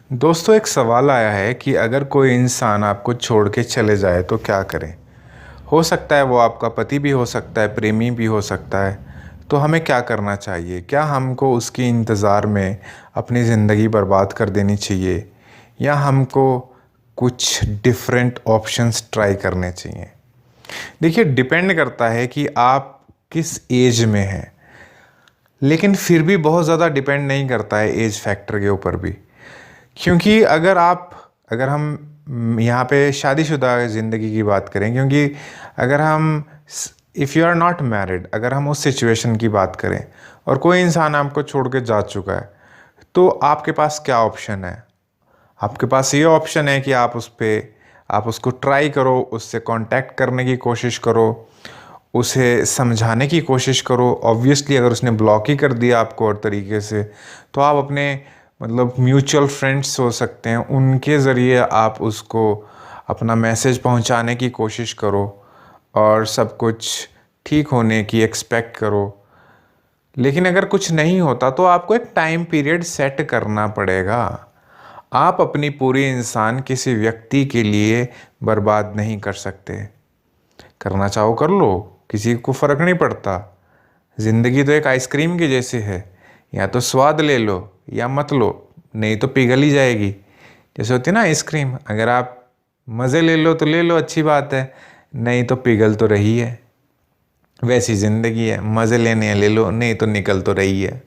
दोस्तों, एक सवाल आया है कि अगर कोई इंसान आपको छोड़ के चले जाए तो क्या करें। हो सकता है वो आपका पति भी हो सकता है, प्रेमी भी हो सकता है। तो हमें क्या करना चाहिए? क्या हमको उसकी इंतज़ार में अपनी ज़िंदगी बर्बाद कर देनी चाहिए, या हमको कुछ डिफरेंट ऑप्शंस ट्राई करने चाहिए? देखिए, डिपेंड करता है कि आप किस एज में हैं, लेकिन फिर भी बहुत ज़्यादा डिपेंड नहीं करता है एज फैक्टर के ऊपर भी। क्योंकि अगर हम यहाँ पे शादीशुदा ज़िंदगी की बात करें, क्योंकि अगर हम if you are not married, अगर हम उस सिचुएशन की बात करें और कोई इंसान आपको छोड़ के जा चुका है, तो आपके पास क्या ऑप्शन है? आपके पास ये ऑप्शन है कि आप उसको ट्राई करो, उससे कांटेक्ट करने की कोशिश करो, उसे समझाने की कोशिश करो। ऑब्वियसली अगर उसने ब्लॉक ही कर दिया आपको और तरीके से, तो आप अपने मतलब म्यूचुअल फ्रेंड्स हो सकते हैं, उनके ज़रिए आप उसको अपना मैसेज पहुंचाने की कोशिश करो और सब कुछ ठीक होने की एक्सपेक्ट करो। लेकिन अगर कुछ नहीं होता तो आपको एक टाइम पीरियड सेट करना पड़ेगा। आप अपनी पूरी इंसान किसी व्यक्ति के लिए बर्बाद नहीं कर सकते। करना चाहो कर लो, किसी को फ़र्क नहीं पड़ता। ज़िंदगी तो एक आइसक्रीम की जैसी है, या तो स्वाद ले लो या मत लो, नहीं तो पिघल ही जाएगी। जैसे होती है ना आइसक्रीम, अगर आप मज़े ले लो तो ले लो, अच्छी बात है, नहीं तो पिघल तो रही है। वैसी ज़िंदगी है, मज़े लेने हैं ले लो, नहीं तो निकल तो रही है।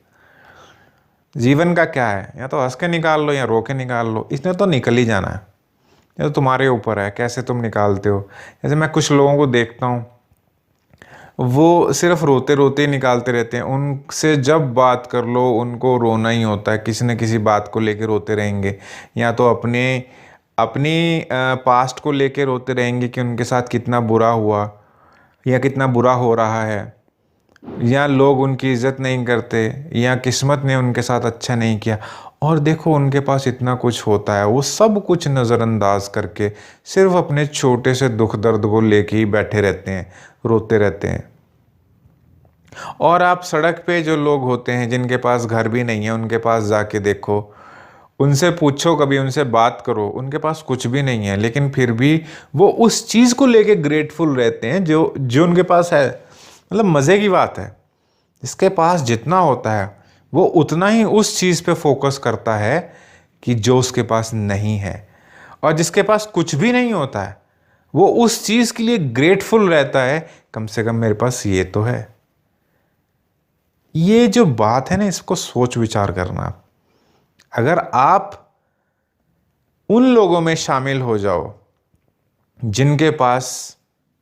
जीवन का क्या है, या तो हंस के निकाल लो या रो के निकाल लो, इसने तो निकल ही जाना है। ये तो तुम्हारे ऊपर है कैसे तुम निकालते हो। जैसे मैं कुछ लोगों को देखता हूँ, वो सिर्फ रोते रोते ही निकालते रहते हैं। उनसे जब बात कर लो उनको रोना ही होता है, किसी न किसी बात को लेके रोते रहेंगे, या तो अपनी पास्ट को लेके रोते रहेंगे कि उनके साथ कितना बुरा हुआ या कितना बुरा हो रहा है, या लोग उनकी इज़्ज़त नहीं करते, या किस्मत ने उनके साथ अच्छा नहीं किया। और देखो, उनके पास इतना कुछ होता है, वो सब कुछ नज़रअंदाज करके सिर्फ अपने छोटे से दुख दर्द को लेके ही बैठे रहते हैं, रोते रहते हैं। और आप सड़क पे जो लोग होते हैं जिनके पास घर भी नहीं है, उनके पास जाके देखो, उनसे पूछो, कभी उनसे बात करो, उनके पास कुछ भी नहीं है, लेकिन फिर भी वो उस चीज़ को लेके ग्रेटफुल रहते हैं जो जो उनके पास है। मतलब मज़े की बात है, जिसके पास जितना होता है वो उतना ही उस चीज़ पे फोकस करता है कि जो उसके पास नहीं है। और जिसके पास कुछ भी नहीं होता है वो उस चीज़ के लिए ग्रेटफुल रहता है, कम से कम मेरे पास ये तो है। ये जो बात है ना, इसको सोच विचार करना। अगर आप उन लोगों में शामिल हो जाओ जिनके पास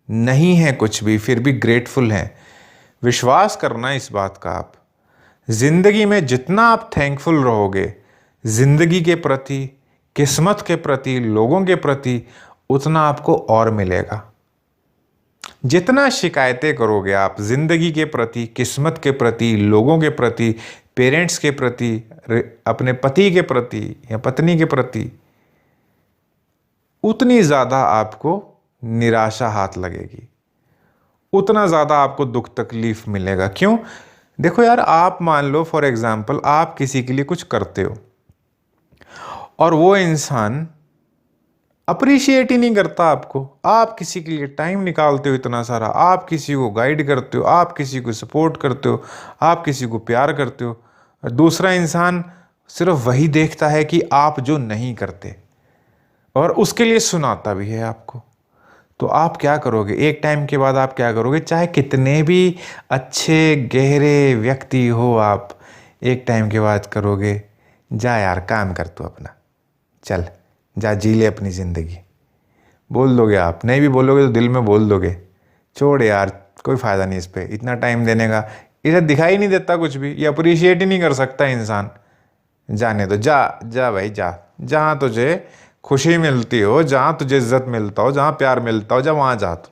नहीं है कुछ भी, फिर भी ग्रेटफुल हैं, विश्वास करना इस बात का, आप ज़िंदगी में जितना आप थैंकफुल रहोगे ज़िंदगी के प्रति, किस्मत के प्रति, लोगों के प्रति, उतना आपको और मिलेगा। जितना शिकायतें करोगे आप ज़िंदगी के प्रति, किस्मत के प्रति, लोगों के प्रति, पेरेंट्स के प्रति, अपने पति के प्रति या पत्नी के प्रति, उतनी ज़्यादा आपको निराशा हाथ लगेगी, उतना ज़्यादा आपको दुख तकलीफ मिलेगा। क्यों? देखो यार, आप मान लो फॉर एग्ज़ाम्पल आप किसी के लिए कुछ करते हो और वो इंसान अप्रिशिएट ही नहीं करता आपको। आप किसी के लिए टाइम निकालते हो इतना सारा, आप किसी को गाइड करते हो, आप किसी को सपोर्ट करते हो, आप किसी को प्यार करते हो, और दूसरा इंसान सिर्फ वही देखता है कि आप जो नहीं करते, और उसके लिए सुनाता भी है आपको। तो आप क्या करोगे? एक टाइम के बाद आप क्या करोगे? चाहे कितने भी अच्छे गहरे व्यक्ति हो आप, एक टाइम के बाद करोगे, जा यार काम कर तू अपना, चल जा जी ले अपनी ज़िंदगी। बोल दोगे आप, नहीं भी बोलोगे तो दिल में बोल दोगे, छोड़ यार कोई फ़ायदा नहीं इस पे इतना टाइम देने का, इधर दिखाई नहीं देता कुछ भी, ये अप्रिशिएट ही नहीं कर सकता इंसान, जाने दो, जा जा भाई जा, जहाँ तुझे खुशी मिलती हो, जहाँ तुझे इज्जत मिलता हो, जहाँ प्यार मिलता हो, जा वहाँ जा तू,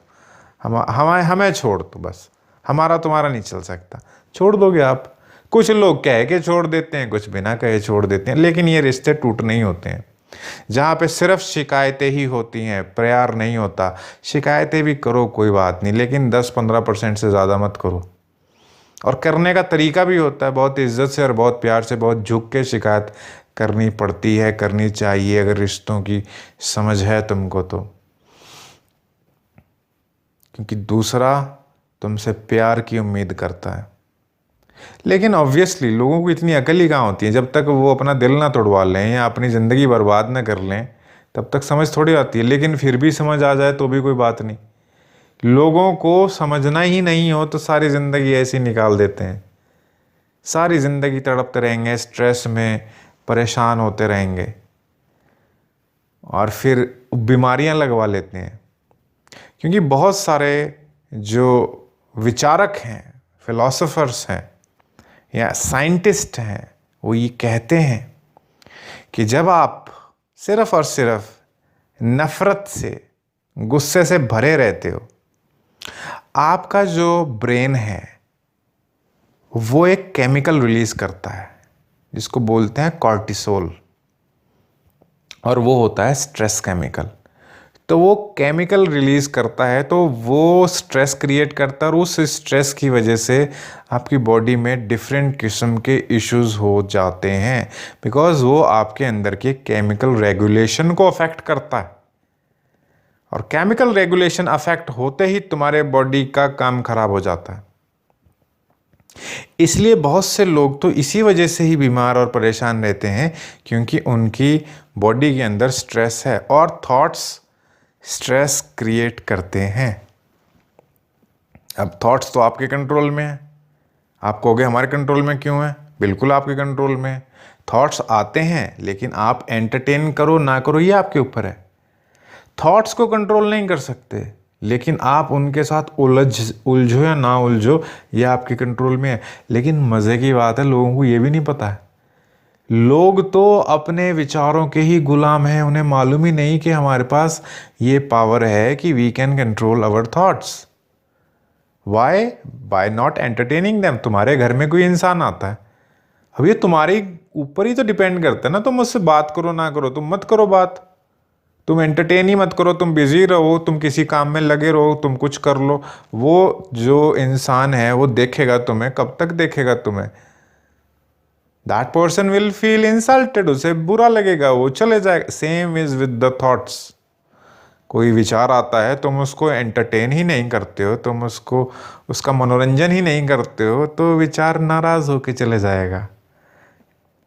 हमें हमें छोड़ तू, बस हमारा तुम्हारा नहीं चल सकता। छोड़ दोगे आप? कुछ लोग कह के छोड़ देते हैं, कुछ बिना कहे छोड़ देते हैं, लेकिन ये रिश्ते टूट नहीं होते हैं। जहाँ पे सिर्फ शिकायतें ही होती हैं, प्यार नहीं होता। शिकायतें भी करो कोई बात नहीं, लेकिन 10-15% से ज़्यादा मत करो। और करने का तरीका भी होता है, बहुत इज्जत से और बहुत प्यार से, बहुत झुक के शिकायत करनी पड़ती है, करनी चाहिए अगर रिश्तों की समझ है तुमको तो। क्योंकि दूसरा तुमसे प्यार की उम्मीद करता है। लेकिन ऑब्वियसली लोगों को इतनी अकल ही कहाँ होती है, जब तक वो अपना दिल ना तोड़वा लें या अपनी ज़िंदगी बर्बाद ना कर लें तब तक समझ थोड़ी आती है। लेकिन फिर भी समझ आ जाए तो भी कोई बात नहीं। लोगों को समझना ही नहीं हो तो सारी ज़िंदगी ऐसी निकाल देते हैं, सारी ज़िंदगी तड़पते रहेंगे, स्ट्रेस में परेशान होते रहेंगे और फिर बीमारियां लगवा लेते हैं। क्योंकि बहुत सारे जो विचारक हैं, फिलोसोफर्स हैं या साइंटिस्ट हैं, वो ये कहते हैं कि जब आप सिर्फ और सिर्फ नफ़रत से, गुस्से से भरे रहते हो, आपका जो ब्रेन है वो एक केमिकल रिलीज करता है जिसको बोलते हैं कॉर्टिसोल, और वो होता है स्ट्रेस केमिकल। तो वो केमिकल रिलीज करता है तो वो स्ट्रेस क्रिएट करता है, और उस स्ट्रेस की वजह से आपकी बॉडी में डिफरेंट किस्म के इश्यूज हो जाते हैं, बिकॉज वो आपके अंदर के केमिकल रेगुलेशन को अफेक्ट करता है। और केमिकल रेगुलेशन अफेक्ट होते ही तुम्हारे बॉडी का काम खराब हो जाता है। इसलिए बहुत से लोग तो इसी वजह से ही बीमार और परेशान रहते हैं, क्योंकि उनकी बॉडी के अंदर स्ट्रेस है और थॉट्स स्ट्रेस क्रिएट करते हैं। अब थॉट्स तो आपके कंट्रोल में है। आप कहोगे हमारे कंट्रोल में क्यों है? बिल्कुल आपके कंट्रोल में है। थॉट्स आते हैं, लेकिन आप एंटरटेन करो ना करो ये आपके ऊपर है। थॉट्स को कंट्रोल नहीं कर सकते, लेकिन आप उनके साथ उलझो या ना उलझो ये आपके कंट्रोल में है। लेकिन मज़े की बात है, लोगों को ये भी नहीं पता है। लोग तो अपने विचारों के ही गुलाम हैं। उन्हें मालूम ही नहीं कि हमारे पास ये पावर है कि we can control our thoughts. Why? By not entertaining them. तुम्हारे घर में कोई इंसान आता है, अब ये तुम्हारे ऊपर ही तो डिपेंड करता है ना, तुम उससे बात करो ना करो। तुम मत करो बात, तुम एंटरटेन ही मत करो, तुम बिजी रहो, तुम किसी काम में लगे रहो, तुम कुछ कर लो। वो जो इंसान है वो देखेगा तुम्हें, कब तक देखेगा तुम्हें? That person will feel insulted, उसे बुरा लगेगा, वो चले जाएगा। Same is with the thoughts. कोई विचार आता है, तुम उसको एंटरटेन ही नहीं करते हो, तुम उसको उसका मनोरंजन ही नहीं करते हो, तो विचार नाराज़ होके चले जाएगा।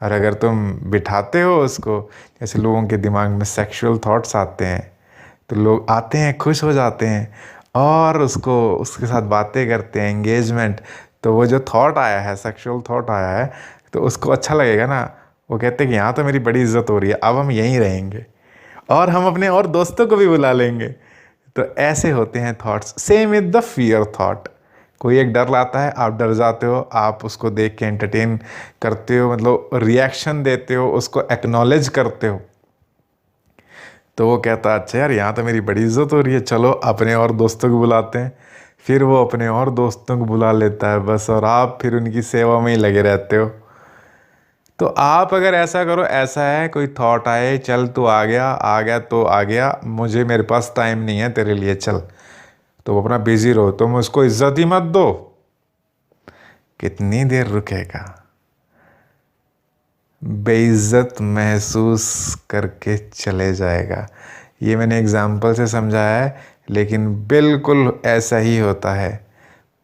और अगर तुम बिठाते हो उसको, जैसे लोगों के दिमाग में सेक्सुअल थॉट्स आते हैं, तो लोग आते हैं, खुश हो जाते हैं और उसके साथ बातें करते हैं, एंगेजमेंट। तो वो जो थॉट आया है, सेक्सुअल थॉट आया है, तो उसको अच्छा लगेगा ना। वो कहते हैं कि यहाँ तो मेरी बड़ी इज्जत हो रही है, अब हम यहीं रहेंगे और हम अपने और दोस्तों को भी बुला लेंगे। तो ऐसे होते हैं thoughts. Same with the fear thought. कोई एक डर लाता है, आप डर जाते हो, आप उसको देख के एंटरटेन करते हो, मतलब रिएक्शन देते हो, उसको एक्नॉलेज करते हो। तो वो कहता है अच्छा यार यहाँ तो मेरी बड़ी इज्जत हो रही है, चलो अपने और दोस्तों को बुलाते हैं। फिर वो अपने और दोस्तों को बुला लेता है बस, और आप फिर उनकी सेवा में ही लगे रहते हो। तो आप अगर ऐसा करो, ऐसा है कोई थॉट आए, चल तू आ गया तो आ गया, मुझे मेरे पास टाइम नहीं है तेरे लिए, चल, तो अपना बिजी रहो, तुम उसको इज्जत ही मत दो, कितनी देर रुकेगा? बेइज्जत महसूस करके चले जाएगा। ये मैंने एग्जाम्पल से समझाया है, लेकिन बिल्कुल ऐसा ही होता है।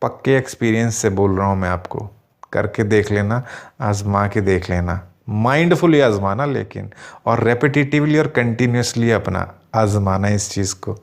पक्के एक्सपीरियंस से बोल रहा हूँ मैं आपको, करके देख लेना, आजमा के देख लेना, माइंडफुली आजमाना, लेकिन और रेपिटेटिवली और कंटिन्यूसली अपना आजमाना इस चीज़ को।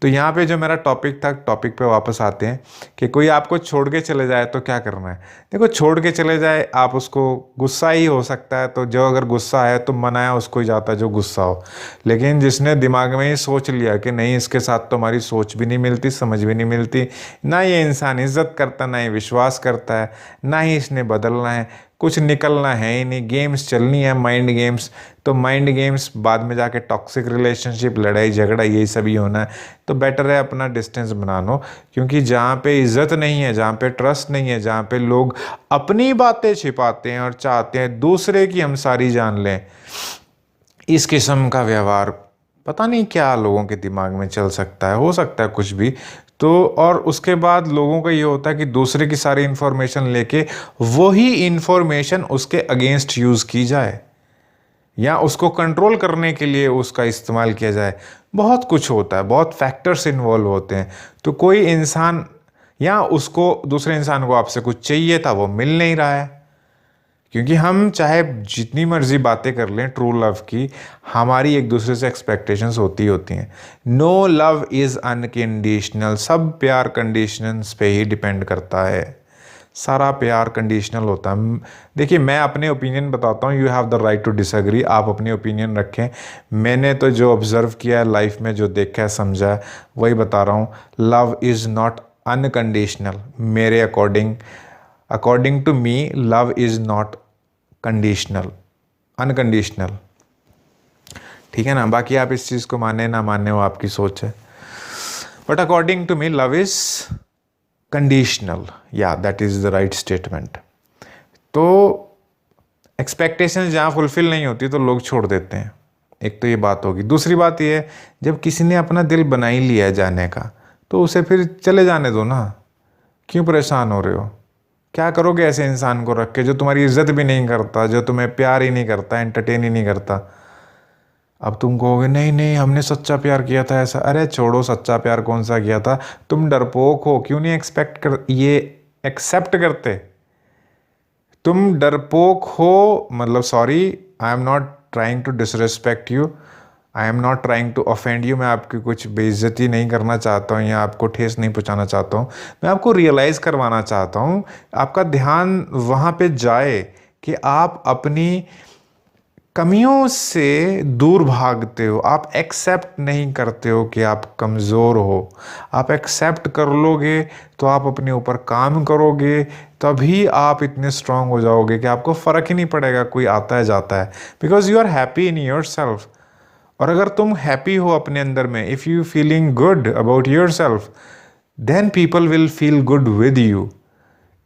तो यहाँ पे जो मेरा टॉपिक था, टॉपिक पे वापस आते हैं कि कोई आपको छोड़ के चले जाए तो क्या करना है। देखो, छोड़ के चले जाए, आप उसको, गुस्सा ही हो सकता है, तो जो अगर गुस्सा है तो मनाया उसको ही जाता है जो गुस्सा हो। लेकिन जिसने दिमाग में ही सोच लिया कि नहीं, इसके साथ तो हमारी सोच भी नहीं मिलती, समझ भी नहीं मिलती, ना ये इंसान इज्जत करता, ना ही विश्वास करता है, ना ही इसने बदलना है, कुछ निकलना है ही नहीं, गेम्स चलनी है, माइंड गेम्स, तो माइंड गेम्स बाद में जाके टॉक्सिक रिलेशनशिप, लड़ाई झगड़ा, यही सभी होना है। तो बेटर है अपना डिस्टेंस बना लो, क्योंकि जहाँ पे इज्जत नहीं है, जहाँ पे ट्रस्ट नहीं है, जहाँ पे लोग अपनी बातें छिपाते हैं और चाहते हैं दूसरे की हम सारी जान लें, इस किस्म का व्यवहार पता नहीं क्या लोगों के दिमाग में चल सकता है, हो सकता है कुछ भी। तो और उसके बाद लोगों का ये होता है कि दूसरे की सारी इन्फॉर्मेशन लेके वही इन्फॉर्मेशन उसके अगेंस्ट यूज़ की जाए। या उसको कंट्रोल करने के लिए उसका इस्तेमाल किया जाए। बहुत कुछ होता है, बहुत फैक्टर्स इन्वॉल्व होते हैं। तो कोई इंसान या उसको दूसरे इंसान को आपसे कुछ चाहिए था, वो मिल नहीं रहा है। क्योंकि हम चाहे जितनी मर्जी बातें कर लें ट्रू लव की, हमारी एक दूसरे से एक्सपेक्टेशंस होती हैं। No love is unconditional. सब प्यार कंडीशंस पे ही डिपेंड करता है। सारा प्यार कंडीशनल होता है। देखिए, मैं अपने ओपिनियन बताता हूँ, you have the right to disagree. आप अपने ओपिनियन रखें। मैंने तो जो ऑब्ज़र्व किया है लाइफ में, जो देखा है समझा है, वही बता रहा हूँ। Love is not unconditional. मेरे according to me, love is not conditional, unconditional. ठीक है ना। बाकी आप इस चीज़ को माने ना माने, वो आपकी सोच है। But according to me, love is conditional. या that is the right statement. तो एक्सपेक्टेशंस जहाँ फुलफिल नहीं होती तो लोग छोड़ देते हैं। एक तो ये बात होगी। दूसरी बात ये है, जब किसी ने अपना दिल बना ही लिया है जाने का, तो उसे फिर चले जाने दो ना। क्यों परेशान हो रहे हो? क्या करोगे ऐसे इंसान को रख के जो तुम्हारी इज्जत भी नहीं करता, जो तुम्हें प्यार ही नहीं करता, एंटरटेन ही नहीं करता? अब तुम कहोगे नहीं नहीं हमने सच्चा प्यार किया था ऐसा। अरे छोड़ो, सच्चा प्यार कौन सा किया था? तुम डरपोक हो। क्यों नहीं एक्सेप्ट करते? तुम डरपोक हो। मतलब sorry, I am not trying to disrespect you, I am not trying to offend you. मैं आपकी कुछ बेइज्जती नहीं करना चाहता हूँ या आपको ठेस नहीं पहुँचाना चाहता हूँ। मैं आपको रियलाइज़ करवाना चाहता हूँ, आपका ध्यान वहाँ पे जाए कि आप अपनी कमियों से दूर भागते हो। आप एक्सेप्ट नहीं करते हो कि आप कमज़ोर हो। आप एक्सेप्ट कर लोगे तो आप अपने ऊपर काम करोगे, तभी आप इतने स्ट्रांग हो जाओगे कि आपको फ़र्क ही नहीं पड़ेगा कोई आता है जाता है। Because you are happy in yourself. और अगर तुम हैप्पी हो अपने अंदर में, if you feeling good about yourself, then people will feel good with you.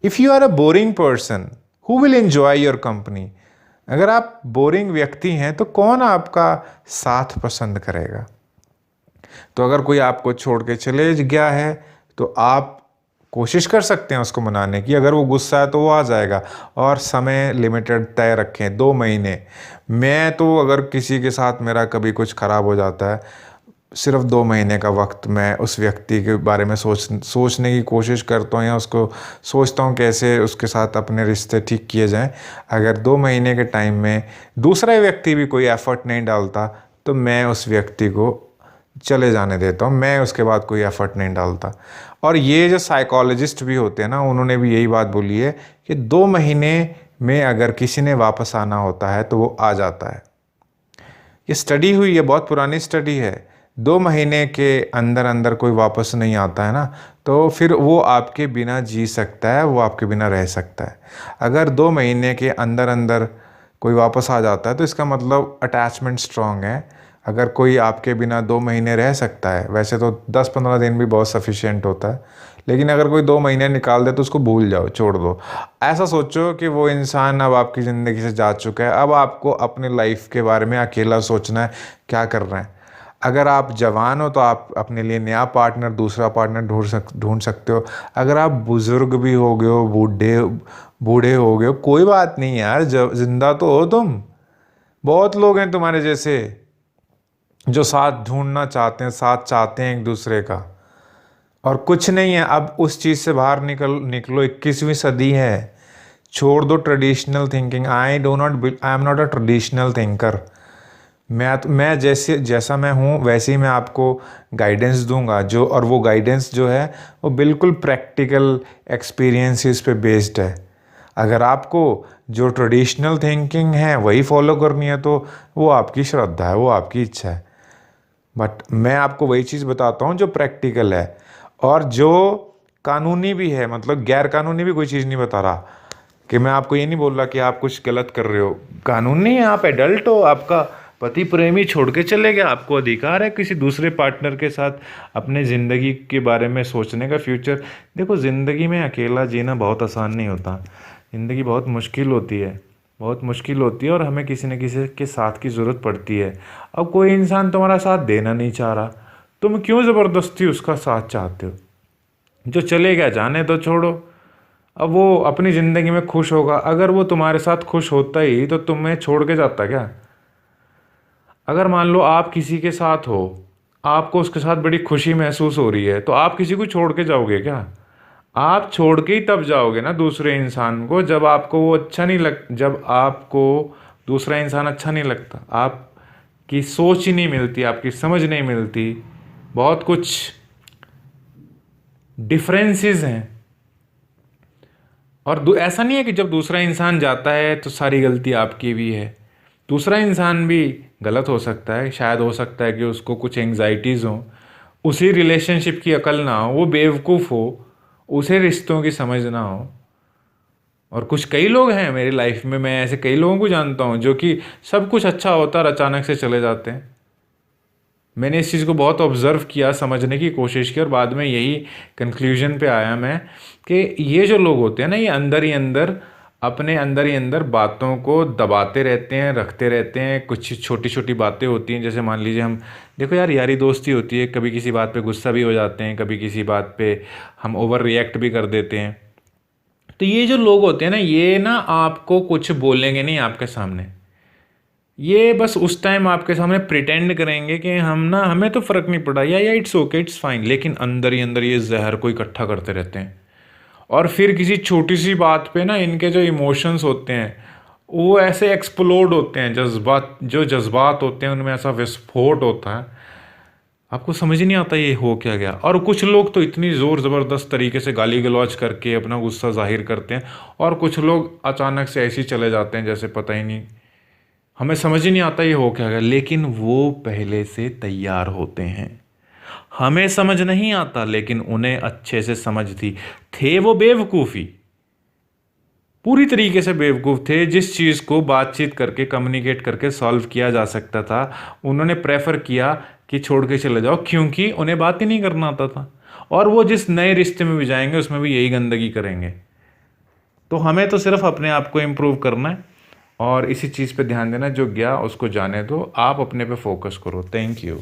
If you are a boring person, who will enjoy your company? अगर आप boring व्यक्ति हैं तो कौन आपका साथ पसंद करेगा? तो अगर कोई आपको छोड़ के चले गया है तो आप कोशिश कर सकते हैं उसको मनाने की। अगर वो गुस्सा है तो वो आ जाएगा। और समय लिमिटेड तय रखें, 2 महीने। मैं तो अगर किसी के साथ मेरा कभी कुछ ख़राब हो जाता है, सिर्फ 2 महीने का वक्त मैं उस व्यक्ति के बारे में सोचने की कोशिश करता हूँ, या उसको सोचता हूँ कैसे उसके साथ अपने रिश्ते ठीक किए जाएं। अगर 2 महीने के टाइम में दूसरा व्यक्ति भी कोई एफ़र्ट नहीं डालता तो मैं उस व्यक्ति को चले जाने देता हूँ। मैं उसके बाद कोई एफ़र्ट नहीं डालता। और ये जो साइकोलॉजिस्ट भी होते हैं ना, उन्होंने भी यही बात बोली है कि 2 महीने में अगर किसी ने वापस आना होता है तो वो आ जाता है। ये स्टडी हुई है, बहुत पुरानी स्टडी है। 2 महीने के अंदर अंदर कोई वापस नहीं आता है ना, तो फिर वो आपके बिना जी सकता है, वो आपके बिना रह सकता है। अगर 2 महीने के अंदर अंदर कोई वापस आ जाता है तो इसका मतलब अटैचमेंट स्ट्रांग है। अगर कोई आपके बिना 2 महीने रह सकता है, वैसे तो 10-15 दिन भी बहुत सफिशिएंट होता है, लेकिन अगर कोई 2 महीने निकाल दे तो उसको भूल जाओ, छोड़ दो। ऐसा सोचो कि वो इंसान अब आपकी ज़िंदगी से जा चुका है। अब आपको अपने लाइफ के बारे में अकेला सोचना है, क्या कर रहे हैं। अगर आप जवान हो तो आप अपने लिए नया पार्टनर, दूसरा पार्टनर ढूंढ सकते हो। अगर आप बुज़ुर्ग भी हो गए हो, बूढ़े हो गए हो, कोई बात नहीं यार, जिंदा तो हो तुम। बहुत लोग हैं तुम्हारे जैसे जो साथ ढूंढना चाहते हैं, साथ चाहते हैं एक दूसरे का। और कुछ नहीं है, अब उस चीज़ से बाहर निकलो। 21वीं सदी है। छोड़ दो traditional thinking. I am not a traditional thinker. मैं जैसा मैं हूँ वैसे ही मैं आपको गाइडेंस दूंगा, जो और वो गाइडेंस जो है वो बिल्कुल प्रैक्टिकल एक्सपीरियंसेस पे बेस्ड है। अगर आपको जो ट्रेडिशनल थिंकिंग है वही फॉलो करनी है तो वो आपकी श्रद्धा है, वो आपकी इच्छा है। बट मैं आपको वही चीज़ बताता हूँ जो प्रैक्टिकल है और जो कानूनी भी है। मतलब गैर कानूनी भी कोई चीज़ नहीं बता रहा, कि मैं आपको ये नहीं बोल रहा कि आप कुछ गलत कर रहे हो। कानूनी है, आप एडल्ट हो, आपका पति प्रेमी छोड़ के चले गए, आपको अधिकार है किसी दूसरे पार्टनर के साथ अपने ज़िंदगी के बारे में सोचने का, फ्यूचर। देखो, ज़िंदगी में अकेला जीना बहुत आसान नहीं होता। ज़िंदगी बहुत मुश्किल होती है, बहुत मुश्किल होती है, और हमें किसी न किसी के साथ की ज़रूरत पड़ती है। अब कोई इंसान तुम्हारा साथ देना नहीं चाह रहा, तुम क्यों ज़बरदस्ती उसका साथ चाहते हो? जो चले गया जाने तो, छोड़ो। अब वो अपनी ज़िंदगी में खुश होगा। अगर वो तुम्हारे साथ खुश होता ही तो तुम्हें छोड़ के जाता क्या? अगर मान लो आप किसी के साथ हो, आपको उसके साथ बड़ी खुशी महसूस हो रही है, तो आप किसी को छोड़ के जाओगे क्या? आप छोड़ के ही तब जाओगे ना दूसरे इंसान को, जब आपको वो अच्छा नहीं जब आपको दूसरा इंसान अच्छा नहीं लगता, आपकी सोच ही नहीं मिलती, आपकी समझ नहीं मिलती, बहुत कुछ डिफरेंसेस हैं। और ऐसा नहीं है कि जब दूसरा इंसान जाता है तो सारी गलती आपकी भी है। दूसरा इंसान भी गलत हो सकता है, शायद हो सकता है कि उसको कुछ एंग्जाइटीज़ हों, उसी रिलेशनशिप की अकल ना हो, वो बेवकूफ़ हो, उसे रिश्तों की समझ ना हो। और कुछ कई लोग हैं मेरी लाइफ में, मैं ऐसे कई लोगों को जानता हूँ जो कि सब कुछ अच्छा होता है और अचानक से चले जाते हैं। मैंने इस चीज़ को बहुत ऑब्ज़र्व किया, समझने की कोशिश की, और बाद में यही कंक्लूजन पे आया मैं कि ये जो लोग होते हैं ना, ये अंदर ही अंदर, अपने अंदर ही अंदर बातों को दबाते रहते हैं, रखते रहते हैं। कुछ छोटी छोटी बातें होती हैं, जैसे मान लीजिए हम, देखो यार, यारी दोस्ती होती है, कभी किसी बात पे गुस्सा भी हो जाते हैं, कभी किसी बात पे हम ओवर रिएक्ट भी कर देते हैं। तो ये जो लोग होते हैं ना, ये ना आपको कुछ बोलेंगे नहीं आपके सामने, ये बस उस टाइम आपके सामने प्रिटेंड करेंगे कि हम ना, हमें तो फ़र्क नहीं पड़ा, या इट्स ओके, इट्स फाइन, लेकिन अंदर ही अंदर ये जहर को इकट्ठा करते रहते हैं। और फिर किसी छोटी सी बात पे ना इनके जो इमोशंस होते हैं वो ऐसे एक्सप्लोड होते हैं, जज्बात होते हैं उनमें ऐसा विस्फोट होता है, आपको समझ ही नहीं आता ये हो क्या गया। और कुछ लोग तो इतनी ज़ोर ज़बरदस्त तरीके से गाली गलौज करके अपना गुस्सा जाहिर करते हैं, और कुछ लोग अचानक से ऐसे ही चले जाते हैं जैसे पता ही नहीं, हमें समझ ही नहीं आता ये हो क्या गया। लेकिन वो पहले से तैयार होते हैं, हमें समझ नहीं आता लेकिन उन्हें अच्छे से समझ थी। थे वो बेवकूफ़ी, पूरी तरीके से बेवकूफ़ थे। जिस चीज़ को बातचीत करके, कम्युनिकेट करके सॉल्व किया जा सकता था, उन्होंने प्रेफर किया कि छोड़ के चले जाओ, क्योंकि उन्हें बात ही नहीं करना आता था। और वो जिस नए रिश्ते में भी जाएंगे उसमें भी यही गंदगी करेंगे। तो हमें तो सिर्फ अपने आप को इम्प्रूव करना है और इसी चीज़ पे ध्यान देना, जो गया उसको जाने दो, आप अपने पे फोकस करो। Thank you.